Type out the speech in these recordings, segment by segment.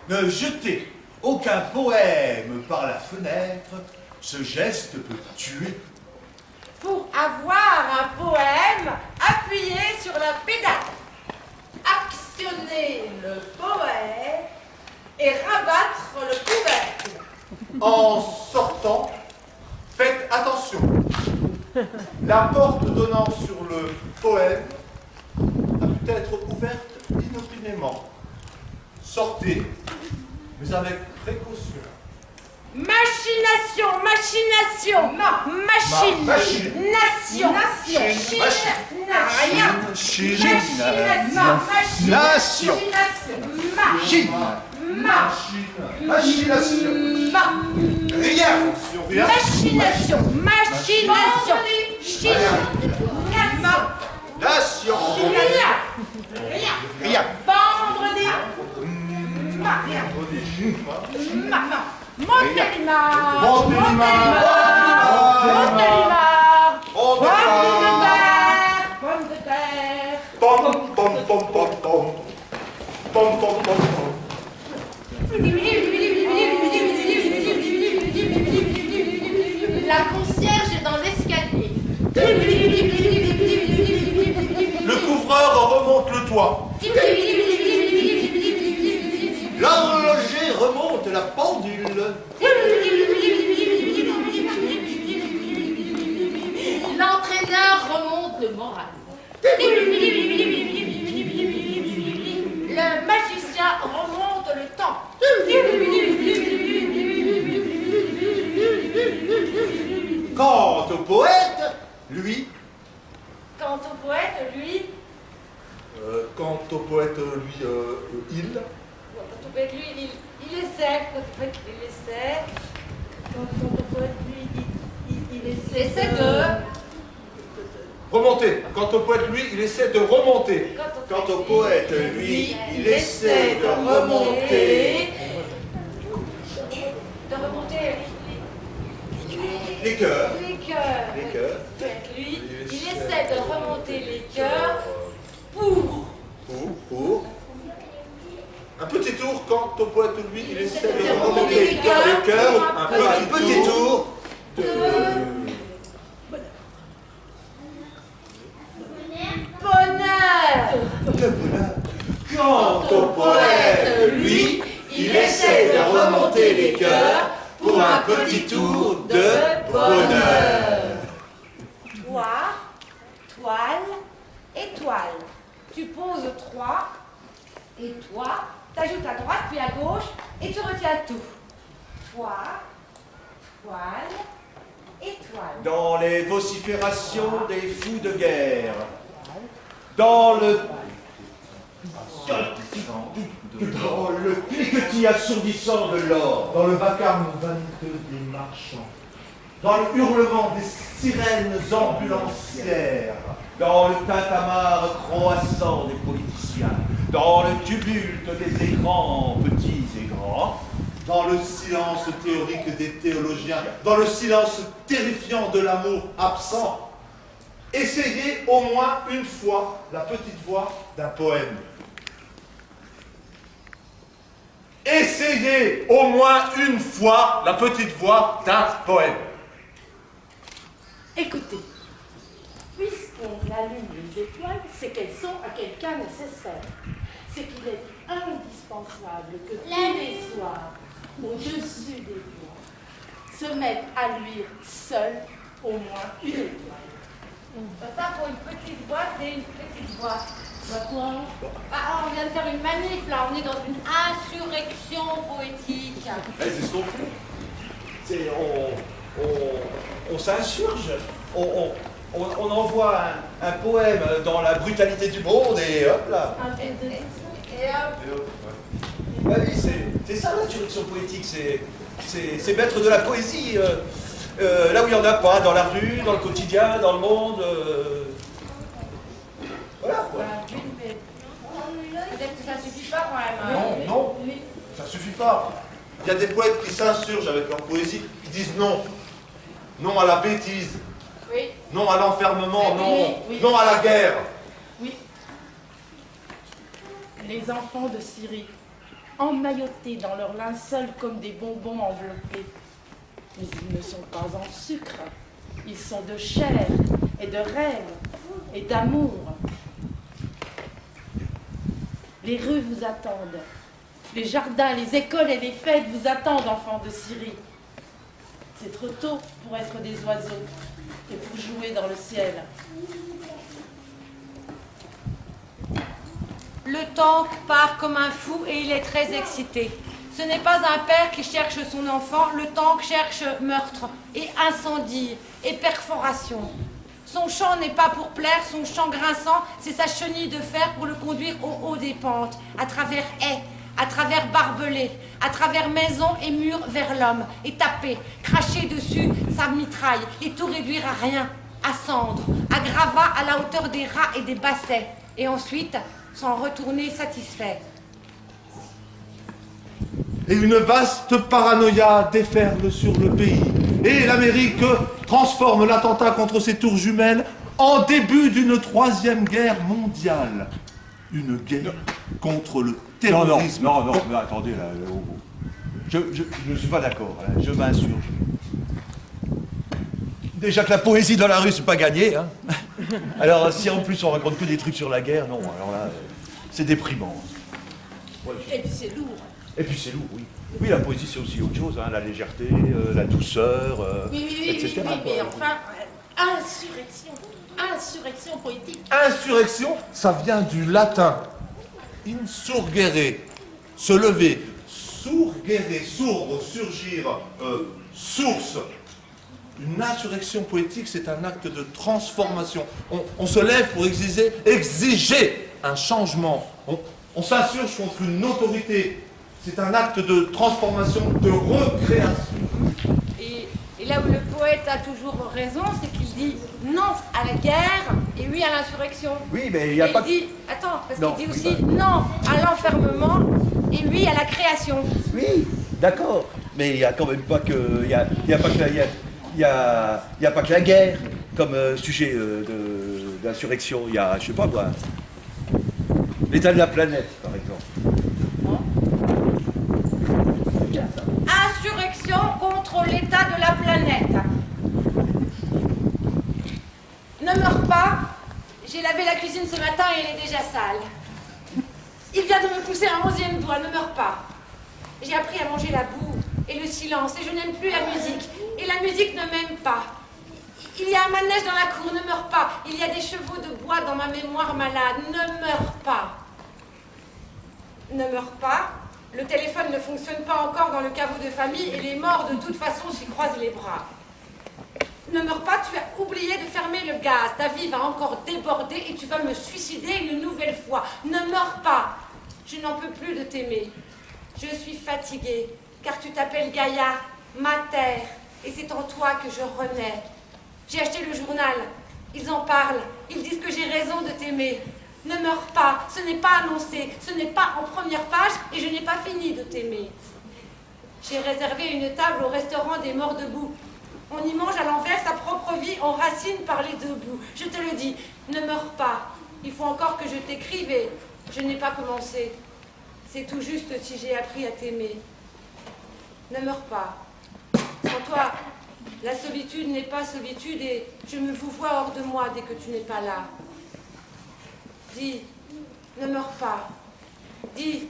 Ne jetez aucun poème par la fenêtre, ce geste peut tuer. Pour avoir un poème, appuyez sur la pédale. Actionnez le poème et rabattre le couvercle. En sortant, faites attention. La porte donnant sur le poème a pu être ouverte inopinément. Sortez, mais avec précaution. Machination, machination, machine, nation, Chine, rien, Chine, nation, Chine, machination, rien, rien, machination, machination, Chine, nation, rien, vendredi, Montélimar, pomme de terre, pom pom pom pom pom, pom pom pom pom. La concierge est dans l'escalier. Le couvreur remonte le toit. L'horloger remonte la pendule. L'entraîneur remonte le moral. Le magicien remonte le temps. Quant au poète, lui, Quant au poète, lui, il, quant au poète, lui, il essaie. Quant au poète, lui, il essaie de. remonter. Quant au poète, lui, il essaie de remonter. Quant au poète, lui, il essaie de remonter. De remonter Les cœurs. les cœurs. Les cœurs. Lui, il essaie de remonter les cœurs pour. Pour. Un petit tour, quant au poète, lui, il essaie de remonter remonter les cœurs. les cœurs. Un petit tour de... Bonheur. De bonheur. Quant au poète, lui, il essaie de remonter les cœurs pour un petit tour de bonheur. Toi, toile, étoile. Tu poses 3 et toi, t'ajoutes à droite puis à gauche et tu retiens tout. Toi, toile, étoile. Dans les vociférations des fous de guerre, dans le cliquetis assourdissant de l'or, dans le vacarme vaniteux des marchands, dans le hurlement des sirènes ambulancières, dans le tintamarre croissant des politiciens, dans le tumulte des écrans petits et grands, dans le silence théorique des théologiens, dans le silence terrifiant de l'amour absent, essayez au moins une fois la petite voix d'un poème. Essayez au moins une fois la petite voix d'un poème. Écoutez, puisqu'on allume les étoiles, c'est qu'elles sont à quelqu'un nécessaire. C'est qu'il est indispensable que tous les soirs, au-dessus des toits, se mettent à luire seul au moins une étoile. Ça, pour une petite voix, c'est une petite voix. Quoi? Ah, on vient de faire une manif, là. On est dans une insurrection poétique. C'est ce qu'on fait. On s'insurge. On envoie un poème dans la brutalité du monde et hop là. Un peu de... Et hop. Bah oui, c'est ça l'insurrection poétique. C'est mettre de la poésie là où il n'y en a pas, dans la rue, dans le quotidien, dans le monde. Voilà quoi. Peut-être que ça suffit pas quand même. Non, ça suffit pas. Il y a des poètes qui s'insurgent avec leur poésie, qui disent non. Non à la bêtise. Oui. Non à l'enfermement, Oui. non à la guerre. Oui. Les enfants de Syrie emmaillotés dans leur linceul comme des bonbons enveloppés. Mais ils ne sont pas en sucre, ils sont de chair et de rêve et d'amour. Les rues vous attendent, les jardins, les écoles et les fêtes vous attendent, enfants de Syrie. C'est trop tôt pour être des oiseaux et pour jouer dans le ciel. Le tank part comme un fou et il est très excité. Ce n'est pas un père qui cherche son enfant, le tank cherche meurtre et incendie et perforation. Son chant n'est pas pour plaire, son chant grinçant, c'est sa chenille de fer pour le conduire au haut des pentes, à travers haies, à travers barbelés, à travers maisons et murs vers l'homme, et taper, cracher dessus sa mitraille, et tout réduire à rien, à cendres, à gravats à la hauteur des rats et des bassets, et ensuite s'en retourner satisfait. Et une vaste paranoïa déferle sur le pays. Et l'Amérique transforme l'attentat contre ses tours jumelles en début d'une troisième guerre mondiale. Une guerre contre le terrorisme. Non, mais attendez, là. Je ne suis pas d'accord, là, je m'insurge. Déjà que la poésie dans la rue, c'est pas gagné, hein. Alors, si en plus on raconte que des trucs sur la guerre, non, alors là, c'est déprimant. Et puis c'est lourd. Et puis c'est lourd, oui. Oui, la poésie, c'est aussi autre chose, hein, la légèreté, la douceur, etc. Oui, mais enfin, insurrection poétique. Insurrection, ça vient du latin. Insurgere, se lever. Surgere, sourdre, surgir, source. Une insurrection poétique, c'est un acte de transformation. On se lève pour exiger un changement. On s'insurge contre une autorité. C'est un acte de transformation, de recréation. Et là où le poète a toujours raison, c'est qu'il dit non à la guerre et oui à l'insurrection. Oui, mais il n'y a pas... Attends, parce Non, qu'il dit aussi non à l'enfermement et oui à la création. Oui, d'accord. Mais il n'y a quand même pas que... Il y a pas que la guerre comme sujet d'insurrection. Il y a, je sais pas moi, l'état de la planète, par exemple. Insurrection contre l'état de la planète. Ne meurs pas, j'ai lavé la cuisine ce matin et elle est déjà sale. Il vient de me pousser un 11e doigt, ne meurs pas. J'ai appris à manger la boue et le silence et je n'aime plus la musique. Et la musique ne m'aime pas. Il y a un manège dans la cour, ne meurs pas. Il y a des chevaux de bois dans ma mémoire malade, ne meurs pas. Ne meurs pas. Le téléphone ne fonctionne pas encore dans le caveau de famille et les morts de toute façon s'y croisent les bras. Ne meurs pas, tu as oublié de fermer le gaz. Ta vie va encore déborder et tu vas me suicider une nouvelle fois. Ne meurs pas. Je n'en peux plus de t'aimer. Je suis fatiguée, car tu t'appelles Gaïa, ma terre, et c'est en toi que je renais. J'ai acheté le journal. Ils en parlent. Ils disent que j'ai raison de t'aimer. Ne meurs pas, ce n'est pas annoncé, ce n'est pas en première page et je n'ai pas fini de t'aimer. J'ai réservé une table au restaurant des morts debout. On y mange à l'envers sa propre vie, on racine par les deux bouts. Je te le dis, ne meurs pas. Il faut encore que je t'écrive et je n'ai pas commencé. C'est tout juste si j'ai appris à t'aimer. Ne meurs pas. Sans toi, la solitude n'est pas solitude et je me vous vois hors de moi dès que tu n'es pas là. Dis, ne meurs pas. Dis,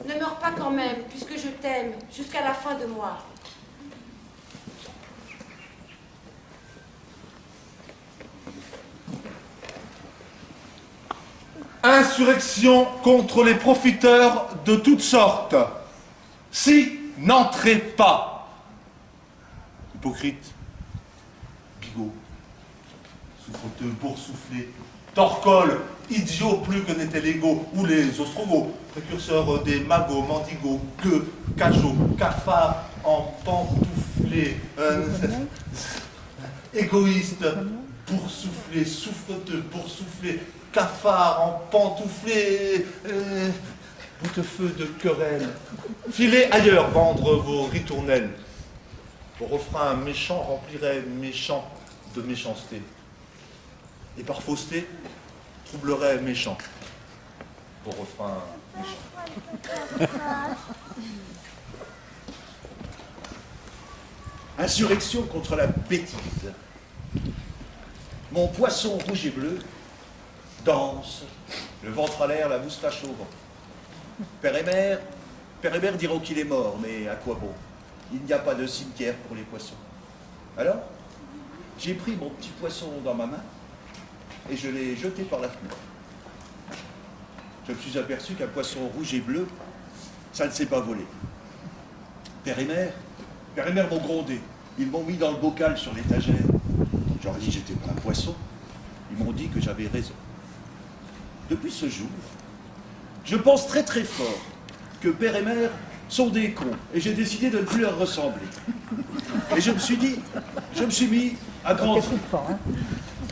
ne meurs pas quand même, puisque je t'aime jusqu'à la fin de moi. Insurrection contre les profiteurs de toutes sortes. Si, n'entrez pas. Hypocrite, bigot, souffreteux, boursouflé, torcole, idiot plus que n'étaient l'ego, ou les ostrogoths, précurseurs des magots, mendigos, gueux, cajots, cafards en pantouflés, égoïste, boursouflé, souffreteux, boursouflé, cafards en pantouflés, boutefeux de querelles. Filez ailleurs vendre vos ritournelles. Vos refrains méchants rempliraient méchants de méchanceté. Et par fausseté, troublerait méchant. Vos refrains méchants. Insurrection contre la bêtise. Mon poisson rouge et bleu danse, le ventre à l'air, la moustache au vent. Père et mère diront qu'il est mort, mais à quoi bon? Il n'y a pas de cimetière pour les poissons. Alors, j'ai pris mon petit poisson dans ma main et je l'ai jeté par la fenêtre. Je me suis aperçu qu'un poisson rouge et bleu, ça ne s'est pas volé. Père et mère m'ont grondé. Ils m'ont mis dans le bocal sur l'étagère. Je leur ai dit que j'étais pas un poisson. Ils m'ont dit que j'avais raison. Depuis ce jour, je pense très très fort que père et mère sont des cons. Et j'ai décidé de ne plus leur ressembler. Et je me suis mis à grandir.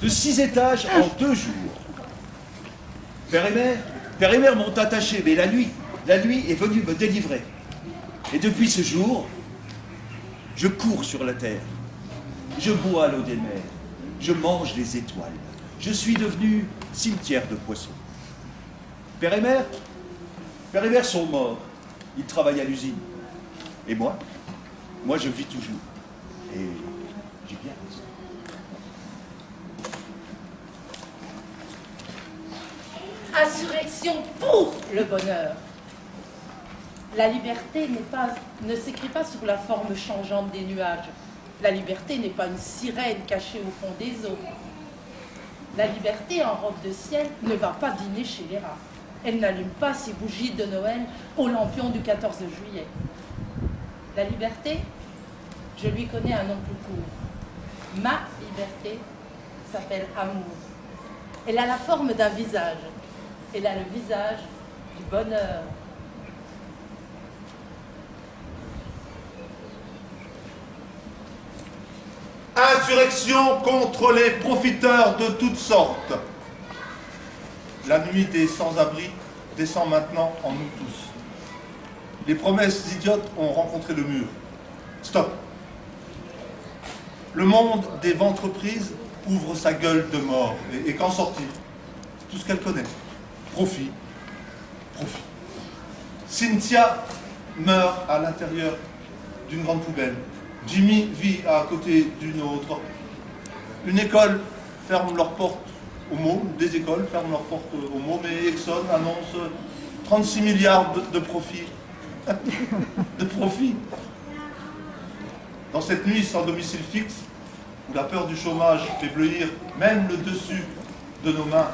De 6 étages en 2 jours. Père et mère m'ont attaché, mais la nuit est venue me délivrer. Et depuis ce jour, je cours sur la terre. Je bois l'eau des mers. Je mange les étoiles. Je suis devenu cimetière de poissons. Père et mère sont morts. Ils travaillent à l'usine. Et moi, je vis toujours. Et j'ai bien raison. Insurrection pour le bonheur. La liberté ne s'écrit pas sous la forme changeante des nuages. La liberté n'est pas une sirène cachée au fond des eaux. La liberté en robe de ciel ne va pas dîner chez les rats. Elle n'allume pas ses bougies de Noël au lampion du 14 juillet. La liberté, je lui connais un nom plus court. Ma liberté s'appelle amour. Elle a la forme d'un visage. Elle a le visage du bonheur. Insurrection contre les profiteurs de toutes sortes. La nuit des sans-abri descend maintenant en nous tous. Les promesses idiotes ont rencontré le mur. Stop. Le monde des entreprises ouvre sa gueule de mort. Et qu'en sortir? Tout ce qu'elle connaît. Profit. Profit. Cynthia meurt à l'intérieur d'une grande poubelle. Jimmy vit à côté d'une autre. Une école ferme leurs portes aux mots, des écoles ferment leurs portes aux mots, mais Exxon annonce 36 milliards de profit. De profit. Dans cette nuit sans domicile fixe, où la peur du chômage fait bleuir même le dessus de nos mains,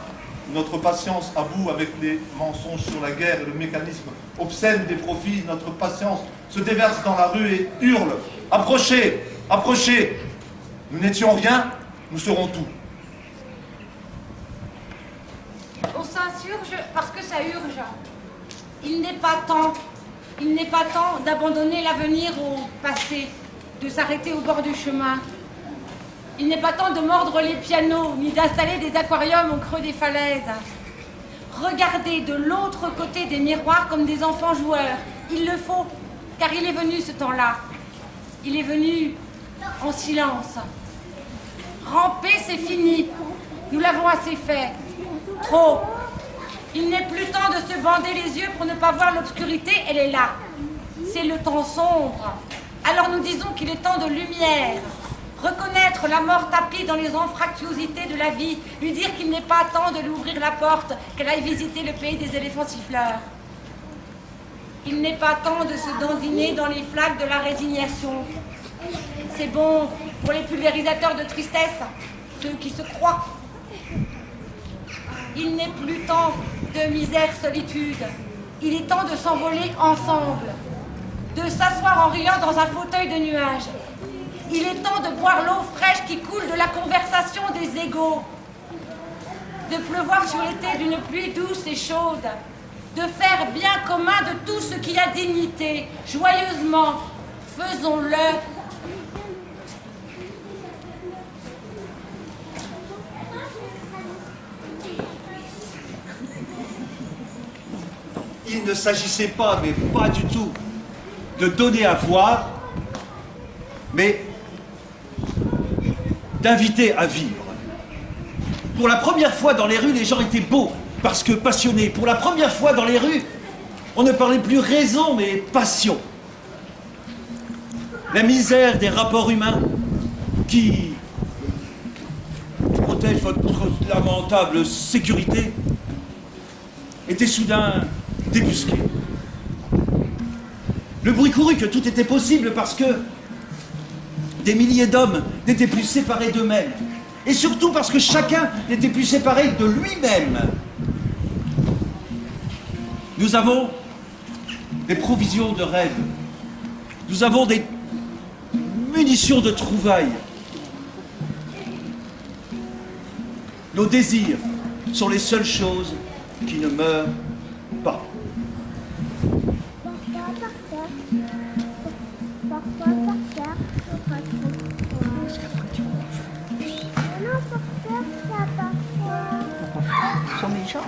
notre patience à bout avec les mensonges sur la guerre et le mécanisme obscène des profits, notre patience se déverse dans la rue et hurle « Approchez, approchez ! Nous n'étions rien, nous serons tout. » On s'insurge parce que ça urge. Il n'est pas temps d'abandonner l'avenir au passé, de s'arrêter au bord du chemin. Il n'est pas temps de mordre les pianos, ni d'installer des aquariums au creux des falaises. Regardez de l'autre côté des miroirs comme des enfants joueurs. Il le faut, car il est venu ce temps-là. Il est venu en silence. Ramper, c'est fini. Nous l'avons assez fait. Trop. Il n'est plus temps de se bander les yeux pour ne pas voir l'obscurité, elle est là. C'est le temps sombre. Alors nous disons qu'il est temps de lumière. Reconnaître la mort tapie dans les anfractuosités de la vie, lui dire qu'il n'est pas temps de lui ouvrir la porte, qu'elle aille visiter le pays des éléphants siffleurs. Il n'est pas temps de se dandiner dans les flaques de la résignation. C'est bon pour les pulvérisateurs de tristesse, ceux qui se croient. Il n'est plus temps de misère, solitude. Il est temps de s'envoler ensemble, de s'asseoir en riant dans un fauteuil de nuages. Il est temps de boire l'eau fraîche qui coule de la conversation des égaux, de pleuvoir sur l'été d'une pluie douce et chaude, de faire bien commun de tout ce qui a dignité, joyeusement. Faisons-le. Il ne s'agissait pas, mais pas du tout, de donner à voir, mais d'inviter à vivre. Pour la première fois dans les rues, les gens étaient beaux, parce que passionnés. Pour la première fois dans les rues, On ne parlait plus raison, mais passion. La misère des rapports humains qui protège votre lamentable sécurité était soudain débusquée. Le bruit courut que tout était possible parce que des milliers d'hommes n'étaient plus séparés d'eux-mêmes. Et surtout parce que chacun n'était plus séparé de lui-même. Nous avons des provisions de rêve. Nous avons des munitions de trouvailles. Nos désirs sont les seules choses qui ne meurent pas. Ils sont méchants.